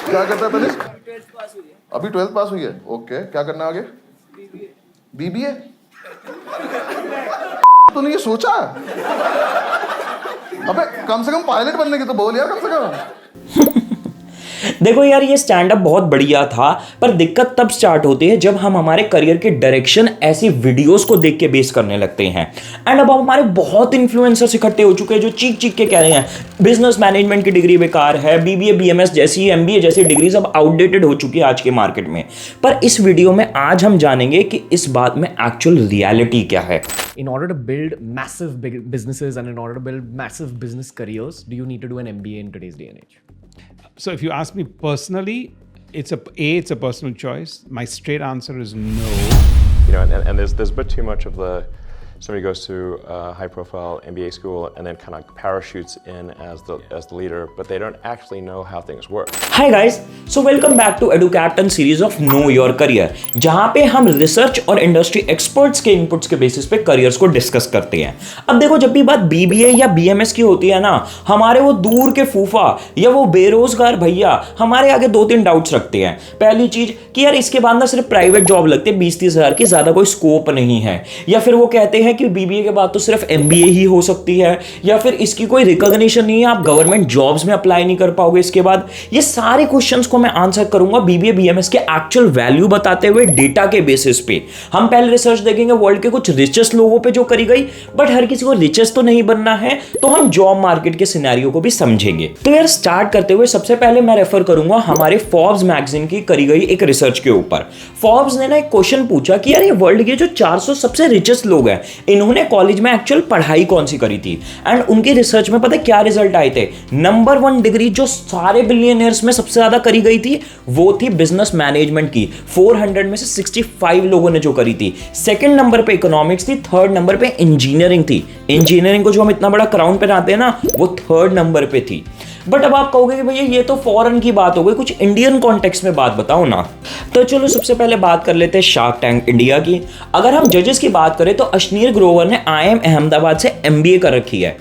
क्या करता है तनिष्क? अभी 12th पास हुई है। ओके, क्या करना है आगे? बीबीए। तूने ये सोचा? अबे कम से कम पायलट बनने की तो बोल यार, कम से कम। देखो यार, ये स्टैंड अप बहुत बढ़िया था, पर दिक्कत तब स्टार्ट होती है जब हम हमारे करियर के डायरेक्शन ऐसी वीडियोस को देख के बेस करने लगते हैं। एंड अब हमारे बहुत इन्फ्लुएंसर्स इकट्ठे हो चुके हैं जो चीख चीख के कह रहे हैं बिजनेस मैनेजमेंट की डिग्री बेकार है, बीबीए बीएमएस जैसी एमबीए जैसी डिग्री सब आउटडेटेड हो चुकी है आज के मार्केट में। पर इस वीडियो में आज हम जानेंगे कि इस बात में एक्चुअल रियलिटी क्या है। In order to build massive big businesses and in order to build massive business careers, do you need to do an MBA in today's day and age? So if you ask me personally, it's a personal choice. My straight answer is no. You know, and there's a bit too much of the somebody goes to a high-profile MBA school and then kind of parachutes in as the leader, but they don't actually know how things work. Hi guys, so welcome back to EduCaptain series of Know Your Career, जहां पे हम research और industry experts के inputs के basis पे careers को discuss करते हैं। अब देखो, जब भी बात बीबीए या बीएमएस की होती है ना, हमारे वो दूर के फूफा या वो बेरोजगार भैया हमारे आगे 2-3 डाउट्स रखते हैं। पहली चीज कि यार इसके बाद ना सिर्फ प्राइवेट जॉब लगती है 20-30 हज़ार की, ज्यादा कोई स्कोप नहीं है, या फिर वो कहते हैं कि बीबीए के बाद तो सिर्फ एमबीए ही हो सकती है, या फिर इसकी कोई रिकॉग्निशन नहीं है, आप गवर्नमेंट जॉब्स में अप्लाई नहीं कर पाओगे इसके बाद। ये सारे क्वेश्चंस को मैं आंसर करूंगा बीबीए बीएमएस के एक्चुअल वैल्यू बताते हुए डेटा के बेसिस पे। हम पहले रिसर्च देखेंगे वर्ल्ड के कुछ रिचेस्ट लोगों पे जो करी गई, बट हर किसी को रिचेस्ट तो नहीं बनना है, तो हम जॉब मार्केट के सिनेरियो को भी समझेंगे। तो यार स्टार्ट करते हुए सबसे पहले मैं रेफर करूंगा हमारे फोर्ब्स मैगजीन की करी गई एक रिसर्च के ऊपर। फोर्ब्स ने ना एक क्वेश्चन पूछा कि यार ये वर्ल्ड के जो 400 सबसे रिचेस्ट लोग हैं, इन्होंने कॉलेज में एक्चुअल पढ़ाई कौन सी करी थी। एंड उनकी रिसर्च में पता है क्या रिजल्ट आए थे? नंबर 1 डिग्री जो सारे बिलियनियर्स में सबसे ज्यादा करी गई थी वो थी बिजनेस मैनेजमेंट की। 400 में से 65 लोगों ने जो करी थी। सेकंड नंबर पे इकोनॉमिक्स थी, थर्ड नंबर पे इंजीनियरिंग थी। इंजीनियरिंग को जो हम इतना बड़ा क्राउन पहनाते हैं ना, वो थर्ड नंबर पे थी। बट अब आप कहोगे कि भैया ये तो फॉरेन की बात हो गई, कुछ इंडियन कॉन्टेक्स्ट में बात बताओ ना। तो चलो सबसे पहले बात कर लेते हैं शार्क टैंक इंडिया की। अगर हम जजेस की बात करें तो अश्नीर ग्रोवर ने IIM अहमदाबाद से MBA कर रखी है।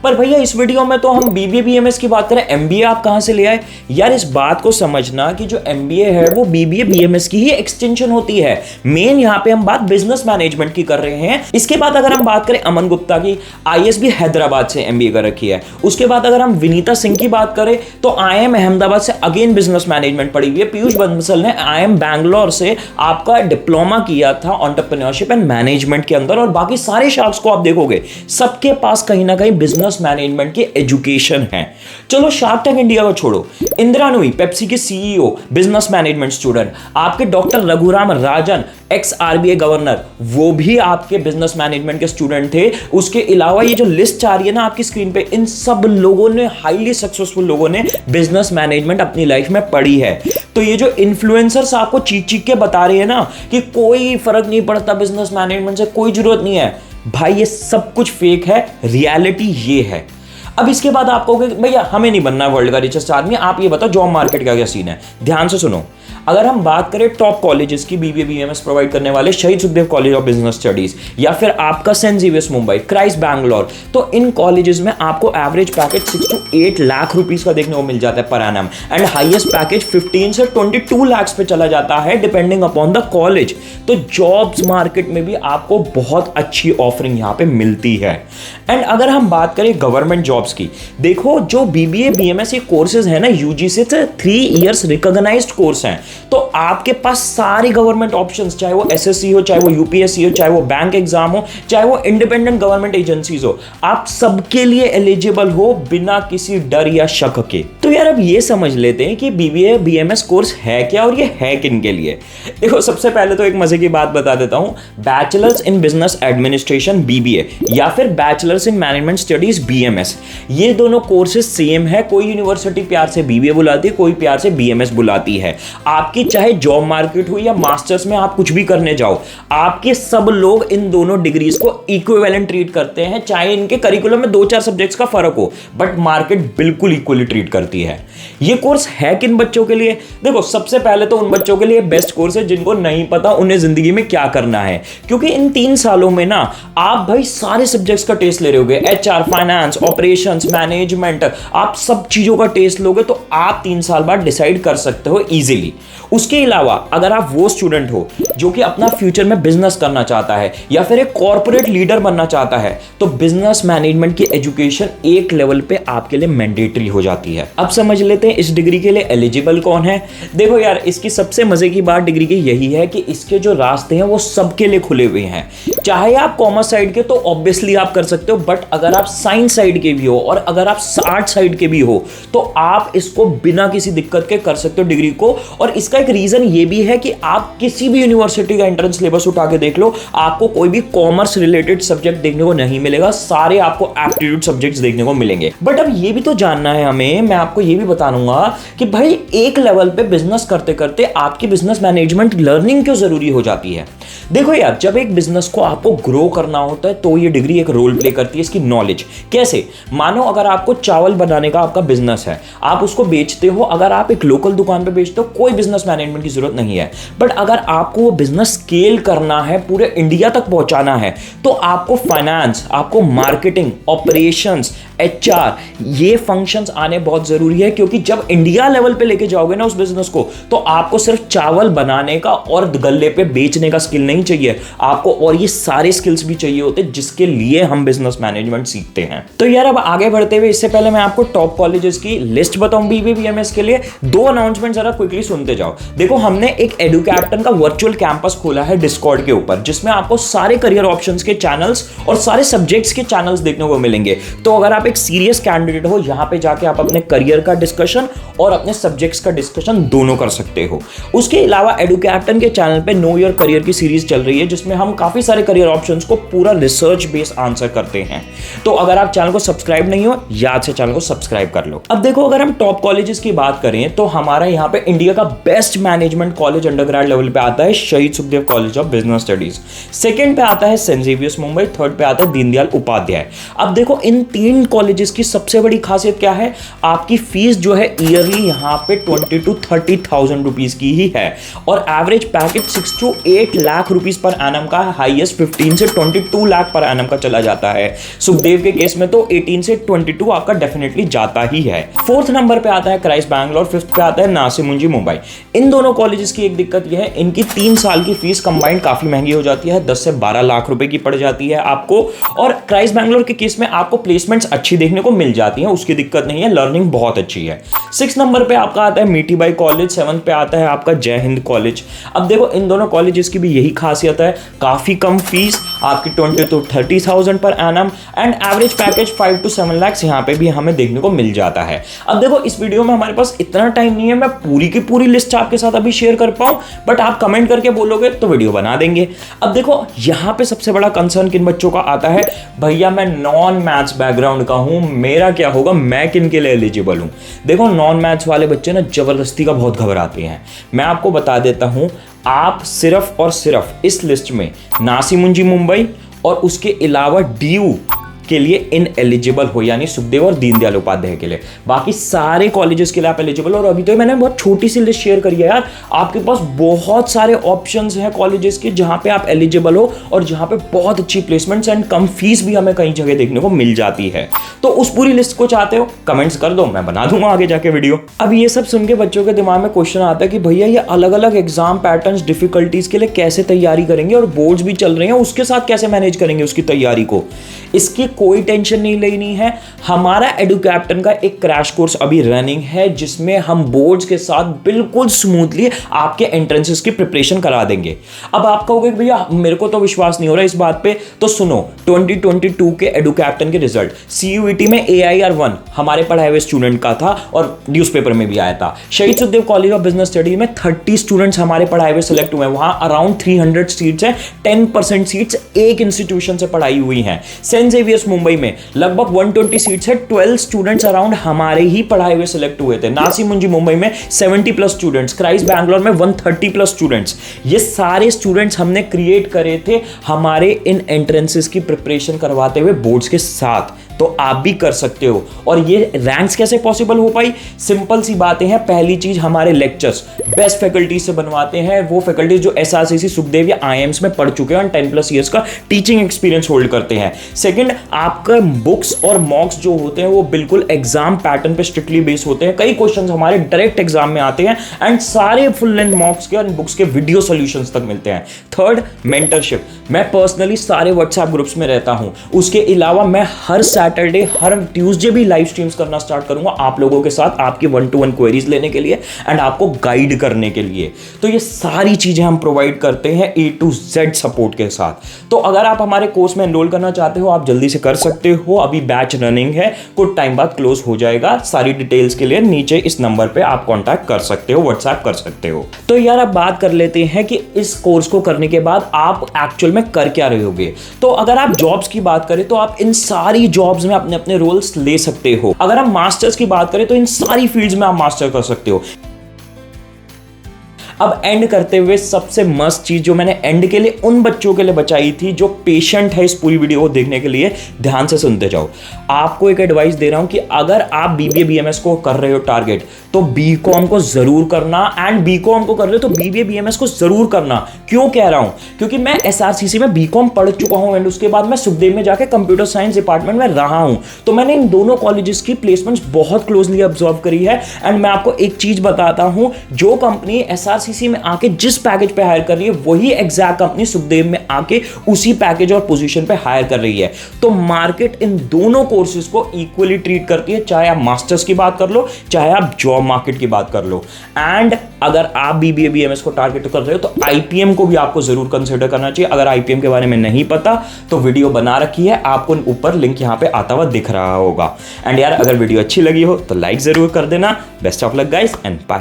पर भैया इस वीडियो में तो हम बीबीए बीएमएस की बात करें, MBA आप कहां से ले आए? यार इस बात को समझना कि जो MBA है वो बीबीए बीएमएस की ही एक्सटेंशन होती है। मेन यहां पे हम बात बिजनेस मैनेजमेंट की कर रहे हैं। इसके बाद अगर हम बात करें अमन गुप्ता की, ISB हैदराबाद से MBA कर रखी है। उसके बाद अगर हम विनीता सिंह की बात करें तो IIM अहमदाबाद से अगेन बिजनेस मैनेजमेंट पढ़ी हुई है। पीयूष बंसल ने IIM बैंगलोर से आपका डिप्लोमा किया था एंटरप्रेन्योरशिप एंड मैनेजमेंट के अंदर। और बाकी सारे शार्क्स को आप देखोगे सबके पास कहीं ना कहीं बिजनेस मैनेजमेंट की एजुकेशन है। चलो शार्क टैंक इंडिया को छोड़ो, इंदिरा नुई पेप्सी के CEO बिजनेस मैनेजमेंट स्टूडेंट, आपके doctor Raghuram Rajan x RBI governor, वो भी आपके बिजनेस मैनेजमेंट के स्टूडेंट थे। उसके अलावा ये जो लिस्ट आ रही है ना आपकी स्क्रीन पे, इन सब लोगों ने, हाईली सक्सेसफुल लोगों ने बिजनेस मैनेजमेंट अपनी लाइफ में पढ़ी है। तो ये जो इन्फ्लुएंसर्स आपको चीख चीख के बता रहे हैं ना कि कोई फर्क नहीं पड़ता बिजनेस मैनेजमेंट से, कोई जरूरत नहीं है, भाई ये सब कुछ फेक है। रियलिटी ये है। अब इसके बाद आप कहोगे भैया हमें नहीं बनना वर्ल्ड का रिचेस्ट आदमी, आप ये बताओ जॉब मार्केट का क्या सीन है। ध्यान से सुनो, अगर हम बात करें टॉप कॉलेजेस की, बीबीए बीएमएस प्रोवाइड करने वाले Shaheed Sukhdev college of business studies या फिर आपका saint Xavier's Mumbai, Christ Bangalore, तो इन कॉलेजेस में आपको average package 6 to 8 lakh rupees का देखने को मिल जाता है per annum. And highest package 15 से 22 लाख पे चला जाता है डिपेंडिंग अपॉन द कॉलेज। तो जॉब्स मार्केट में भी आपको बहुत अच्छी ऑफरिंग यहाँ पे मिलती है। एंड अगर हम बात करें गवर्नमेंट जॉब्स की, देखो जो बीबीए बीएमएस ये कोर्सेज है ना, यूजीसी से 3 इयर्स रिकॉग्नाइज्ड कोर्स हैं, तो आपके पास सारे गवर्नमेंट ऑप्शंस, चाहे वो एसएससी हो, चाहे वो यूपीएससी हो, चाहे वो बैंक एग्जाम हो, चाहे वो इंडिपेंडेंट गवर्नमेंट एजेंसीज हो, आप सबके लिए एलिजिबल हो बिना किसी डर या शक के। तो यार अब ये समझ लेते हैं कि बीबीए बीएमएस कोर्स है क्या और ये है किन के लिए। देखो सबसे पहले तो एक मजे की बात बता देता हूं, bachelors in business administration BBA या फिर bachelors in management studies BMS, ये दोनों कोर्सेज सेम है। कोई यूनिवर्सिटी प्यार से BBA बुलाती है, कोई प्यार से BMS बुलाती है। आपकी चाहे जॉब मार्केट हो या मास्टर्स में आप कुछ भी करने जाओ, आपके सब लोग इन दोनों डिग्रीज को इक्विवेलेंट ट्रीट करते हैं, चाहे इनके करिकुलम में 2-4 सब्जेक्ट्स का फर्क हो, बट मार्केट बिल्कुल इक्वली ट्रीट करती है। ये कोर्स है किन बच्चों के लिए? देखो सबसे पहले तो उन बच्चों के लिए बेस्ट कोर्स है जिनको नहीं पता उन्हें जिंदगी में क्या करना है, क्योंकि इन 3 सालों में ना आप भाई सारे सब्जेक्ट्स का टेस्ट ले रहे होगे, HR, finance, operation, operations, management, आप सब चीजों का टेस्ट लोगे तो आप 3 साल बाद डिसाइड कर सकते हो इजीली। उसके अलावा अगर आप वो स्टूडेंट हो जो कि अपना फ्यूचर में बिजनेस करना चाहता है या फिर एक कॉर्पोरेट लीडर बनना चाहता है, तो बिजनेस मैनेजमेंट की एजुकेशन एक लेवल पे आपके लिए मैंडेटरी हो जाती है। अब समझ लेते हैं इस डिग्री के लिए एलिजिबल कौन है। देखो यार, इसकी सबसे मजे की बात डिग्री की यही है कि इसके जो रास्ते हैं वो सबके लिए खुले हुए हैं। चाहे आप कॉमर्स साइड के तो ऑब्वियसली आप कर सकते हो, बट अगर आप साइंस साइड के भी हो और अगर आप आर्ट साइड के भी हो तो आप इसको बिना किसी दिक्कत के कर सकते हो डिग्री को। और इसका एक रीजन ये भी है कि आप किसी भी यूनिवर्सिटी का एंट्रेंस सिलेबस उठा के देख लो, आपको कोई भी कॉमर्स रिलेटेड सब्जेक्ट देखने को नहीं मिलेगा, सारे आपको एप्टीट्यूड सब्जेक्ट्स देखने को मिलेंगे। बट अब ये भी तो जानना है हमें, मैं आपको ये भी बता दूंगा कि भाई एक लेवल पे बिजनेस करते करते आपकी बिजनेस मैनेजमेंट लर्निंग क्यों जरूरी हो जाती है। देखो यार, जब एक बिजनेस को आपको ग्रो करना होता है तो ये डिग्री एक रोल प्ले करती है, इसकी नॉलेज। कैसे? मानो अगर आपको चावल बनाने का आपका बिजनेस है, आप उसको बेचते हो, अगर आप एक लोकल दुकान पे बेचते हो कोई बिजनेस मैनेजमेंट की जरूरत नहीं है। बट अगर आपको वो बिजनेस स्केल करना है, पूरे इंडिया तक पहुंचाना है, तो आपको फाइनेंस, आपको मार्केटिंग, ऑपरेशंस, HR, ये फंक्शंस आने बहुत जरूरी है। क्योंकि जब इंडिया लेवल पे लेके जाओगे ना उस बिजनेस को, तो आपको सिर्फ चावल बनाने का और गल्ले पे बेचने का स्किल नहीं चाहिए, आपको और ये सारे स्किल्स भी चाहिए होते हैं जिसके लिए हम बिजनेस मैनेजमेंट सीखते हैं। तो यार अब आगे बढ़ते हुए इससे पहले मैं आपको टॉप कॉलेजेस की लिस्ट बताऊं BBA BMS के लिए। 2 अनाउंसमेंट जरा क्विकली सुनते जाओ। देखो, हमने एक एडुकैप्टन का वर्चुअल कैंपस खोला है डिस्कॉर्ड के ऊपर, जिसमें आपको सारे करियर ऑप्शंस के चैनल्स और सारे सब्जेक्ट्स के चैनल्स देखने को मिलेंगे। तो अगर आप एक सीरियस कैंडिडेट हो, यहां पे जाके आप अपने करियर का डिस्कशन और अपने सब्जेक्ट्स का डिस्कशन दोनों कर सकते हो। उसके अलावा एडुकैप्टन के चैनल पे नो योर करियर की सीरीज चल रही है, जिसमें हम काफी सारे करियर ऑप्शंस को पूरा रिसर्च बेस्ड आंसर करते हैं। तो अगर आप चैनल को सब्सक्राइब नहीं हो, याद से चैनल को सब्सक्राइब कर लो। अब देखो, अगर हम टॉप कॉलेजेस की बात करें तो हमारा यहाँ पे इंडिया का best management college undergrad level पे आता है शहीद Sukhdev college of business studies. Second पे आता है सेंट जेवियर्स मुंबई, थर्ड पे आता है दीनदयाल उपाध्याय। अब देखो, इन 3 कॉलेजेस की सबसे बड़ी खासियत क्या है? आपकी फीस जो है ईयरली यहाँ पे 20 to 30,000 रुपीज की ही है, और average package 6 to 8 lakh rupees per annum का, हाईएस्ट 15 से 22 लाख पर एनम का चला जाता है। सुखदेव के केस में तो 18 से 22 आपका डेफिनेटली जाता ही है। 4th नंबर पे आता है क्राइस्ट बैंगलोर, 5th पे आता है नासिर मुंजी मुंबई। इन दोनों कॉलेजेस की एक दिक्कत यह है, इनकी 3 साल की फीस कंबाइंड काफी महंगी हो जाती है, 10 से 12 लाख रुपए की पड़ जाती है आपको। और क्राइस्ट बैंगलोर के केस में आपको प्लेसमेंट्स अच्छी देखने को मिल जाती हैं, उसकी दिक्कत नहीं है, लर्निंग बहुत अच्छी है। 6 नंबर पे आपका आता है मीठीबाई कॉलेज, 7th पे आता है आपका जय हिंद कॉलेज। अब देखो, इन दोनों कॉलेजेस की भी यही खासियत है, काफी कम फीस आपकी 20 to 30,000 per annum, and average package 5 to 7 lakh यहाँ पे भी हमें देखने को मिल जाता है। अब देखो, इस वीडियो में हमारे पास इतना टाइम नहीं है मैं पूरी की पूरी लिस्ट आपके साथ अभी शेयर कर पाऊं, बट आप कमेंट करके बोलोगे तो वीडियो बना देंगे। अब देखो, यहाँ पे सबसे बड़ा कंसर्न किन बच्चों का आता है, भैया मैं नॉन मैथ्स बैकग्राउंड का हूं, मेरा क्या होगा, मैं किन के लिए एलिजिबल हूं। देखो, नॉन मैथ्स वाले बच्चे ना जबरदस्ती का बहुत घबराते हैं। मैं आपको बता देता हूं, आप सिर्फ और सिर्फ इस लिस्ट में नासिर मुंजी मुंबई और उसके अलावा DU के लिए इन एलिजिबल हो, यानी सुखदेव और दीनदयाल उपाध्याय के लिए। बाकी सारे कॉलेजेस के लिए आप एलिजिबल हो। और अभी तो मैंने बहुत छोटी सी लिस्ट शेयर करी है यार, आपके पास बहुत सारे ऑप्शंस हैं कॉलेजेस के जहां पे आप एलिजिबल हो और जहां पे बहुत अच्छी प्लेसमेंट्स एंड कम फीस भी हमें कई जगह देखने को मिल जाती है। तो उस पूरी लिस्ट को चाहते हो, कमेंट्स कर दो, मैं बना दूंगा आगे जाके वीडियो। अब ये सब सुन के बच्चों के दिमाग में क्वेश्चन आता है कि भैया ये अलग अलग एग्जाम पैटर्न्स, डिफिकल्टीज के लिए कैसे तैयारी करेंगे, और बोर्ड्स भी चल रहे हैं, उसके साथ कैसे मैनेज करेंगे उसकी तैयारी को। इसकी कोई टेंशन नहीं लेनी है। हमारा एडुकैप्टन का एक क्रैश कोर्स अभी रनिंग है, जिसमें हम बोर्ड्स के साथ बिल्कुल स्मूथली आपके एंट्रेंसेस की प्रिपरेशन करा देंगे। अब आप कहोगे कि भैया मेरे को तो विश्वास नहीं हो रहा इस बात पे, तो सुनो, 2022 के एडुकैप्टन के रिजल्ट CUET में AIR 1 हमारे पढ़ाए हुए स्टूडेंट का था और न्यूज़पेपर में भी आया था। शहीद Sukhdev college of business studies में 30 स्टूडेंट्स हमारे पढ़ाए हुए सिलेक्ट हुए हैं, वहां अराउंड 300 सीट्स हैं, 10% सीट्स एक इंस्टीट्यूशन से पढ़ाई हुई हैं। सेंट जेवियर्स मुंबई में लगभग 120 सीट्स है, 12 स्टूडेंट्स अराउंड हमारे ही पढ़ाए हुए सिलेक्ट हुए थे। नासिर मुंजी मुंबई में 70+ स्टूडेंट्स, क्राइस्ट बैंगलोर में 130+ स्टूडेंट्स। ये सारे स्टूडेंट्स हमने क्रिएट करे थे हमारे इन एंट्रेंसेस की प्रिपरेशन करवाते हुए बोर्ड्स के साथ। तो आप भी कर सकते हो। और ये रैंक्स कैसे पॉसिबल हो पाई? सिंपल सी बातें हैं। पहली चीज, हमारे लेक्चर्स बेस्ट फैकल्टीज से बनवाते हैं, वो फैकल्टीज जो एसआरसीसी, सुखदेव या आईएम्स में पढ़ चुके हैं और 10+ ईयर्स का टीचिंग एक्सपीरियंस होल्ड करते हैं। सेकंड, आपका बुक्स और मॉक्स जो होते हैं वो बिल्कुल एग्जाम पैटर्न पे स्ट्रिक्टली बेस होते हैं। कई क्वेश्चंस हमारे डायरेक्ट एग्जाम में आते हैं एंड सारे फुल लेंथ मॉक्स के और बुक्स के वीडियो सॉल्यूशंस तक मिलते हैं। Third, mentorship. मैं पर्सनली सारे व्हाट्सएप ग्रुप्स में रहता हूं। उसके अलावा मैं हर सैटरडे, हर ट्यूसडे भी लाइव स्ट्रीम्स करना स्टार्ट करूंगा आप लोगों के साथ, आपकी 1-to-1 क्वेरीज लेने के लिए एंड आपको गाइड करने के लिए। तो ये सारी चीजें हम प्रोवाइड करते हैं A to Z सपोर्ट के साथ। तो अगर आप हमारे कोर्स में एनरोल करना चाहते हो, आप जल्दी से कर सकते हो। अभी बैच रनिंग है, कुछ टाइम बाद क्लोज हो जाएगा। सारी डिटेल्स के लिए नीचे इस नंबर पे आप कांटेक्ट कर सकते हो, व्हाट्सएप कर सकते हो। तो यार अब बात कर लेते हैं कि इस कोर्स को करने के बाद आप एक्चुअल में कर क्या रहे होगे। तो अगर आप जॉब्स की बात करें तो आप इन सारी जॉब्स में अपने अपने रोल्स ले सकते हो। अगर हम मास्टर्स की बात करें तो इन सारी फील्ड्स में आप मास्टर कर सकते हो। अब एंड करते हुए सबसे मस्त चीज जो मैंने एंड के लिए उन बच्चों के लिए बचाई थी जो पेशेंट है इस पूरी वीडियो को देखने के लिए, ध्यान से सुनते जाओ। आपको एक एडवाइस दे रहा हूं कि अगर आप BBA BMS को कर रहे हो टारगेट, तो BCom को जरूर करना, एंड BCom को कर रहे हो तो BBA BMS को जरूर करना। क्यों कह रहा हूं? क्योंकि मैं SRCC में BCom पढ़ चुका हूं एंड उसके बाद मैं सुखदेव में जाके कंप्यूटर साइंस डिपार्टमेंट में रहा हूं। तो मैंने इन दोनों कॉलेजेस की प्लेसमेंट्स बहुत क्लोजली ऑब्जर्व करी है। एंड मैं आपको एक चीज बताता हूं, जो कंपनी SRCC में आके जिस पैकेज पे हायर कर रही है, वही एग्जैक्ट कंपनी सुखदेव में आके उसी पैकेज और पोजीशन पे हायर कर रही है। तो मार्केट इन दोनों कोर्सेज को इक्वली ट्रीट करती है, चाहे आप मास्टर्स की बात कर लो, चाहे आप जॉब मार्केट की बात कर लो। एंड अगर आप BBA BMS को टारगेट कर रहे हो तो IPM को भी आपको जरूर कंसिडर करना चाहिए। अगर IPM के बारे में नहीं पता तो वीडियो बना रखी है, आपको ऊपर लिंक यहां पे आता हुआ दिख रहा होगा। एंड यार अगर वीडियो अच्छी लगी हो तो लाइक जरूर कर देना। Best of luck guys and bye.